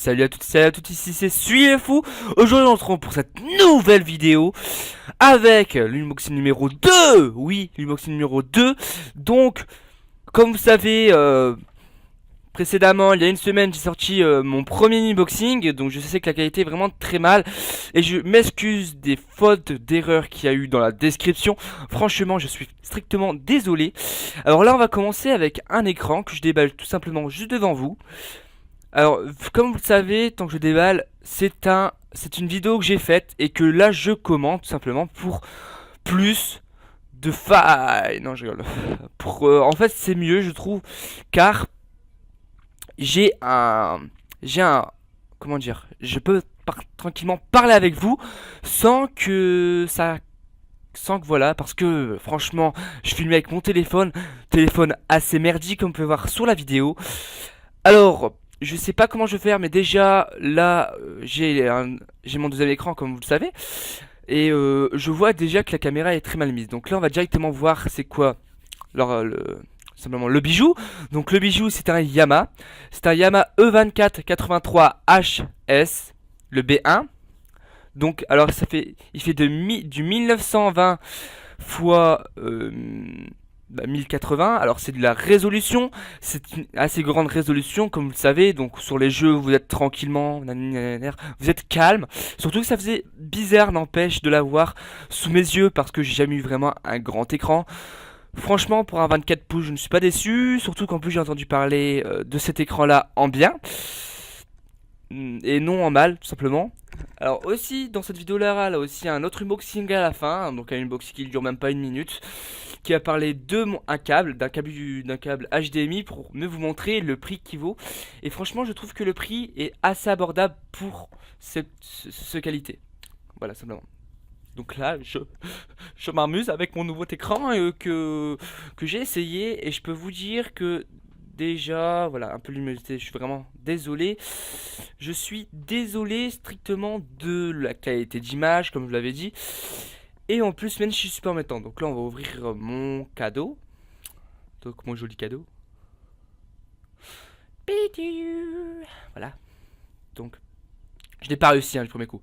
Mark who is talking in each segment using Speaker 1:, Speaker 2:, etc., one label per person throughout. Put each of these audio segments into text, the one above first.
Speaker 1: Salut à toutes, salut à toutes, ici c'est Suifou. Aujourd'hui on se retrouve pour cette nouvelle vidéo avec l'unboxing numéro 2. Oui, l'unboxing numéro 2. Donc, comme vous savez, précédemment, il y a une semaine, j'ai sorti mon premier unboxing. Donc je sais que la qualité est vraiment très mal. Et je m'excuse des fautes d'erreurs qu'il y a eu dans la description. Franchement, je suis strictement désolé. Alors là, on va commencer avec un écran que je déballe tout simplement juste devant vous. Alors, comme vous le savez, tant que je déballe, c'est une vidéo que j'ai faite et que là je commente tout simplement pour plus de failles. Non, je rigole. En fait, c'est mieux, je trouve, car j'ai un, j'ai un, comment dire, je peux tranquillement parler avec vous sans que ça, sans que voilà, parce que franchement, je filmais avec mon téléphone assez merdique comme vous pouvez voir sur la vidéo. Alors, je sais pas comment je vais faire, mais déjà là, j'ai mon deuxième écran comme vous le savez, et je vois déjà que la caméra est très mal mise. Donc là, on va directement voir c'est quoi, alors, simplement le bijou. Donc le bijou, c'est un Yamaha E24-83HS, le B1. Donc, alors il fait du 1920 fois 1080. Alors c'est de la résolution, c'est une assez grande résolution comme vous le savez. Donc sur les jeux vous êtes tranquillement, vous êtes calme. Surtout que ça faisait bizarre, n'empêche, de l'avoir sous mes yeux parce que j'ai jamais eu vraiment un grand écran. Franchement, pour un 24 pouces, je ne suis pas déçu. Surtout qu'en plus j'ai entendu parler de cet écran là en bien et non en mal, tout simplement. Alors aussi, dans cette vidéo là, là aussi un autre unboxing à la fin, donc un unboxing qui dure même pas une minute, qui a parlé de un câble, d'un câble HDMI pour mieux vous montrer le prix qu'il vaut. Et franchement, je trouve que le prix est assez abordable pour ce qualité. Voilà, simplement. Donc là, je m'amuse avec mon nouveau écran que j'ai essayé et je peux vous dire que déjà, voilà, un peu l'humidité, je suis vraiment désolé. Je suis désolé strictement de la qualité d'image, comme je l'avais dit. Et en plus, même je suis super embêtant. Donc là, on va ouvrir mon cadeau. Donc mon joli cadeau. Voilà. Donc, je n'ai pas réussi du premier coup.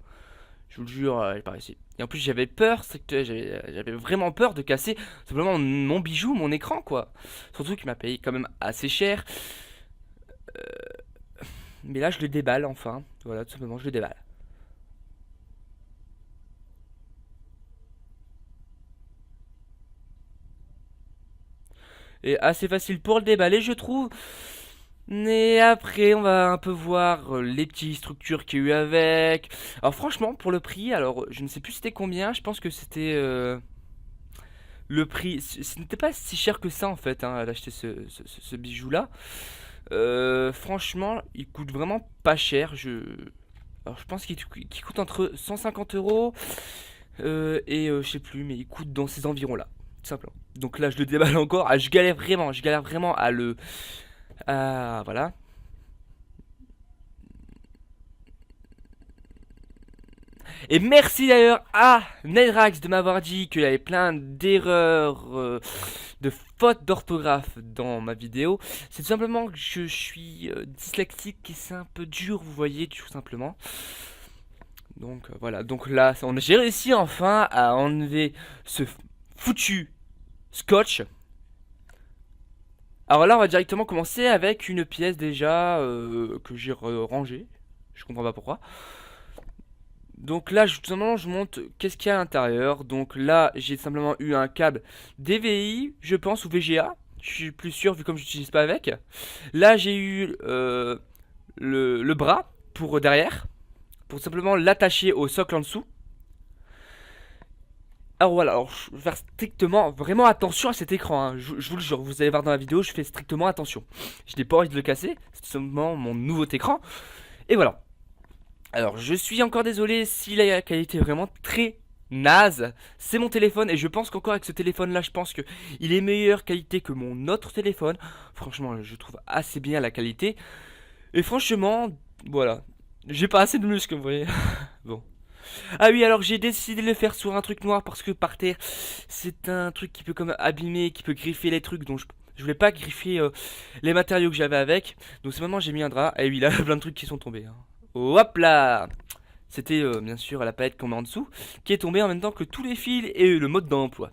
Speaker 1: Je vous le jure, j'ai pas réussi. Et en plus, j'avais peur, j'avais vraiment peur de casser simplement mon bijou, mon écran, quoi. Surtout qu'il m'a payé quand même assez cher. Mais là, je le déballe enfin. Voilà, tout simplement, je le déballe. Et assez facile pour le déballer, je trouve. Et après, on va un peu voir les petites structures qu'il y a eu avec. Alors franchement, pour le prix, alors je ne sais plus c'était combien. Je pense que c'était le prix. Ce n'était pas si cher que ça en fait, hein, d'acheter ce bijou-là. Franchement, il coûte vraiment pas cher. Alors je pense qu'il coûte entre 150 euros et je sais plus, mais il coûte dans ces environs-là, tout simplement. Donc là, je le déballe encore. Ah, je galère vraiment à le, voilà. Et merci d'ailleurs à Nedrax de m'avoir dit qu'il y avait plein d'erreurs, de fautes d'orthographe dans ma vidéo. C'est tout simplement que je suis dyslexique et c'est un peu dur, vous voyez, tout simplement. Donc voilà, donc là, j'ai réussi enfin à enlever ce foutu scotch. Alors là, on va directement commencer avec une pièce déjà que j'ai rangée. Je comprends pas pourquoi. Donc là, tout simplement, je montre qu'est-ce qu'il y a à l'intérieur. Donc là, j'ai simplement eu un câble DVI, je pense, ou VGA. Je suis plus sûr vu comme je n'utilise pas avec. Là, j'ai eu le bras pour derrière, pour simplement l'attacher au socle en dessous. Alors voilà, alors je vais faire strictement, vraiment attention à cet écran, hein. Je vous le jure, vous allez voir dans la vidéo, je fais strictement attention. Je n'ai pas envie de le casser, c'est simplement mon nouveau écran. Et voilà. Alors je suis encore désolé si la qualité est vraiment très naze. C'est mon téléphone et je pense qu'encore avec ce téléphone là, je pense que il est meilleure qualité que mon autre téléphone. Franchement, je trouve assez bien la qualité. Et franchement, voilà. J'ai pas assez de muscles, vous voyez. Bon. Ah oui, alors j'ai décidé de le faire sur un truc noir parce que par terre, c'est un truc qui peut comme abîmer, qui peut griffer les trucs. Donc je voulais pas griffer les matériaux que j'avais avec. Donc c'est maintenant j'ai mis un drap. Et oui, là, plein de trucs qui sont tombés, hein. hop là. C'était bien sûr la palette qu'on met en dessous, qui est tombée en même temps que tous les fils et le mode d'emploi.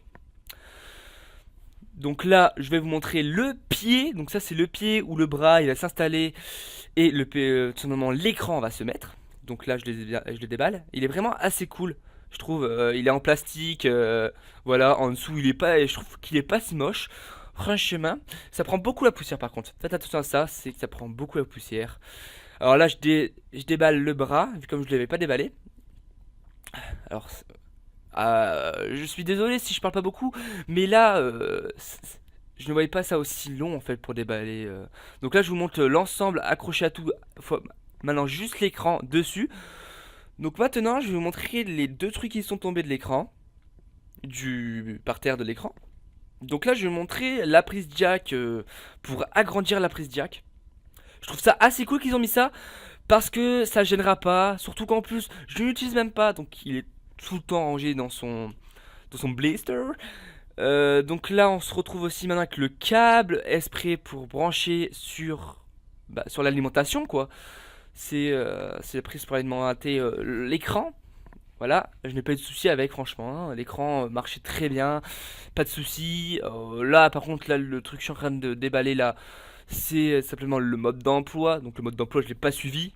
Speaker 1: Donc là, je vais vous montrer le pied. Donc ça, c'est le pied où le bras il va s'installer et tout simplement l'écran va se mettre. Donc là, je le déballe. Il est vraiment assez cool, je trouve. Il est en plastique, voilà. En dessous, je trouve qu'il est pas si moche. Franchement, ça prend beaucoup la poussière par contre. Faites attention à ça, c'est que ça prend beaucoup la poussière. Alors là, je déballe le bras, vu comme je ne l'avais pas déballé. Alors, je suis désolé si je parle pas beaucoup, mais là, je ne voyais pas ça aussi long en fait pour déballer. Donc là, je vous montre l'ensemble accroché à tout. Maintenant, juste l'écran dessus. Donc maintenant, je vais vous montrer les deux trucs qui sont tombés de l'écran, par terre de l'écran. Donc là, je vais vous montrer la prise jack pour agrandir la prise jack. Je trouve ça assez cool qu'ils ont mis ça parce que ça gênera pas. Surtout qu'en plus, je ne l'utilise même pas, donc il est tout le temps rangé dans son blister. Donc là, on se retrouve aussi maintenant avec le câble exprès pour brancher sur l'alimentation, quoi. C'est la prise pour alimenter l'écran. Voilà, je n'ai pas eu de soucis avec, franchement, hein. L'écran marchait très bien, pas de soucis. Là, par contre, là, le truc que je suis en train de déballer là, c'est simplement le mode d'emploi. Donc le mode d'emploi, je l'ai pas suivi.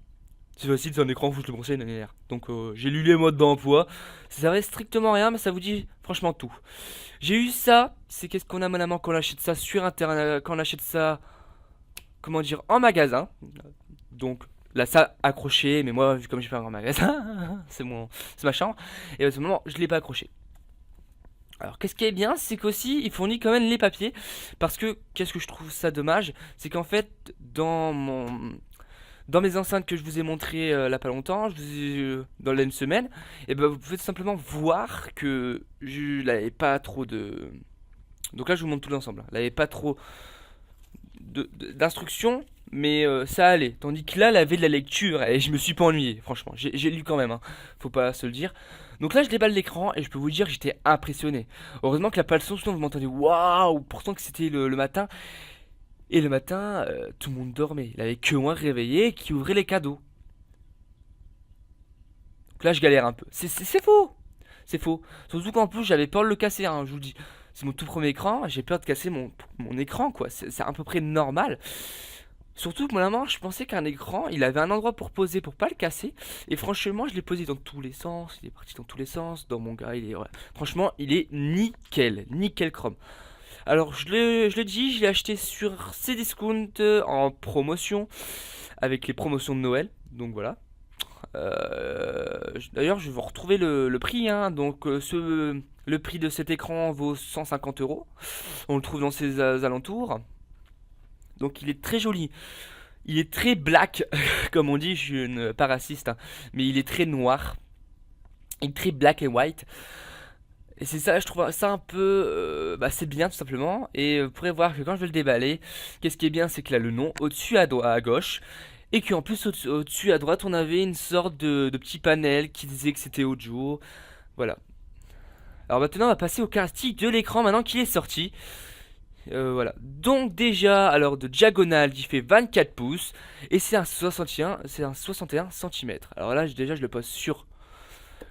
Speaker 1: C'est facile, c'est un écran, faut que je le branche derrière. Donc j'ai lu les modes d'emploi. Ça servait strictement à rien, mais ça vous dit franchement tout. J'ai eu ça. C'est qu'est-ce qu'on a maintenant quand on achète ça sur internet, quand on achète ça, comment dire, en magasin. Donc là, ça accroché, mais moi, vu comme j'ai fait un grand magasin, c'est ma chambre. Et à ce moment, je l'ai pas accroché. Alors, qu'est-ce qui est bien, c'est qu'aussi, il fournit quand même les papiers. Parce que, qu'est-ce que je trouve ça dommage, c'est qu'en fait, dans mes enceintes que je vous ai montré là pas longtemps, dans une semaine, et ben vous pouvez tout simplement voir que je n'avais pas trop de. Donc là, je vous montre tout l'ensemble. Là, il n'y avait pas trop d'instructions, mais ça allait. Tandis que là, elle avait de la lecture et je me suis pas ennuyé, franchement. J'ai lu quand même, hein. Faut pas se le dire. Donc là, je déballe l'écran et je peux vous dire que j'étais impressionné. Heureusement que la pas le son, sinon vous m'entendez waouh, pourtant que c'était le matin. Et le matin, tout le monde dormait. Il avait que moi réveillé qui ouvrait les cadeaux. Donc là, je galère un peu. C'est faux. C'est faux. Surtout qu'en plus, j'avais peur de le casser, hein, je vous le dis. C'est mon tout premier écran. J'ai peur de casser mon écran, quoi. C'est à peu près normal. Surtout que moi, je pensais qu'un écran, il avait un endroit pour poser pour pas le casser. Et franchement, je l'ai posé dans tous les sens. Il est parti dans tous les sens. Dans mon gars, ouais. Franchement, il est nickel. Nickel chrome. Alors je le dis, je l'ai acheté sur Cdiscount en promotion avec les promotions de Noël. Donc voilà. D'ailleurs, je vais vous retrouver le prix, hein. Donc le prix de cet écran vaut 150 euros. On le trouve dans ses alentours. Donc il est très joli. Il est très black, comme on dit. Je suis pas raciste, hein, mais il est très noir. Il est très black and white. Et c'est ça, je trouve ça un peu. C'est bien tout simplement. Et vous pourrez voir que quand je vais le déballer, qu'est-ce qui est bien, c'est qu'il a le nom au-dessus à gauche. Et qu'en plus, au-dessus à droite, on avait une sorte de petit panel qui disait que c'était audio. Voilà. Alors maintenant, on va passer au caractéristique de l'écran maintenant qu'il est sorti. Voilà. Donc, déjà, alors de diagonale, il fait 24 pouces. Et c'est un 61 cm. Alors là, déjà, je le pose sur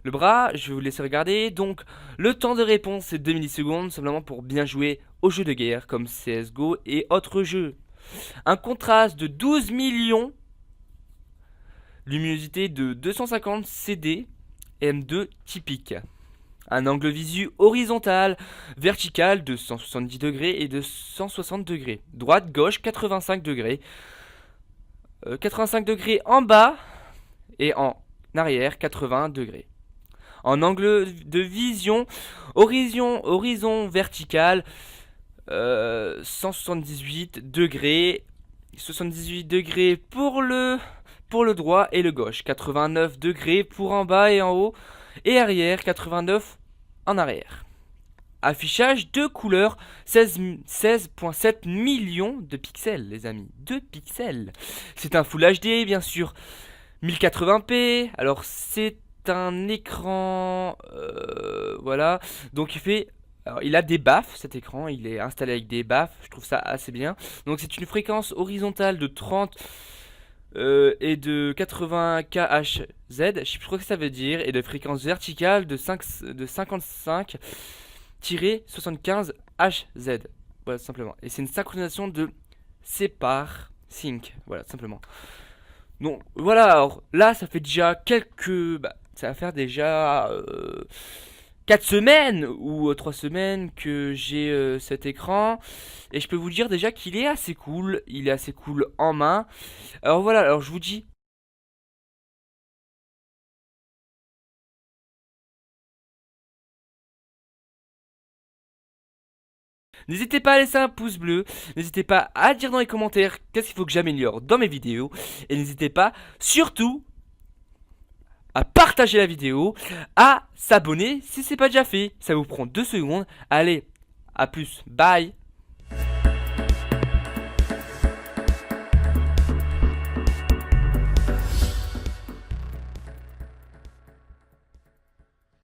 Speaker 1: le bras, je vais vous laisser regarder. Donc le temps de réponse c'est 2 millisecondes, simplement pour bien jouer aux jeux de guerre comme CSGO et autres jeux. Un contraste de 12 millions, luminosité de 250 CD, M2 typique. Un angle visu horizontal, vertical de 170 degrés et de 160 degrés. Droite, gauche, 85 degrés. 85 degrés en bas et en arrière, 80 degrés. En angle de vision, horizon vertical, 178 degrés. 78 degrés pour le droit et le gauche. 89 degrés pour en bas et en haut. Et arrière, 89 en arrière. Affichage de couleur, 16,7 millions de pixels, les amis. 2 pixels. C'est un Full HD, bien sûr. 1080p. Alors, c'est un écran, voilà. Donc il a des baffes, cet écran, il est installé avec des baffes, je trouve ça assez bien. Donc c'est une fréquence horizontale de 30 et de 80 kHz, je sais plus trop ce que ça veut dire, et de fréquence verticale de 55-75 Hz. Voilà, tout simplement. Et c'est une synchronisation de Separ Sync. Voilà, tout simplement. Donc voilà, alors là, ça fait déjà quelques. Bah, ça va faire déjà 4 semaines ou 3 semaines que j'ai cet écran. Et je peux vous dire déjà qu'il est assez cool. Il est assez cool en main. Alors voilà, alors je vous dis. N'hésitez pas à laisser un pouce bleu, n'hésitez pas à dire dans les commentaires qu'est-ce qu'il faut que j'améliore dans mes vidéos, et n'hésitez pas, surtout, à partager la vidéo, à s'abonner si c'est pas déjà fait. Ça vous prend 2 secondes. Allez, à plus, bye.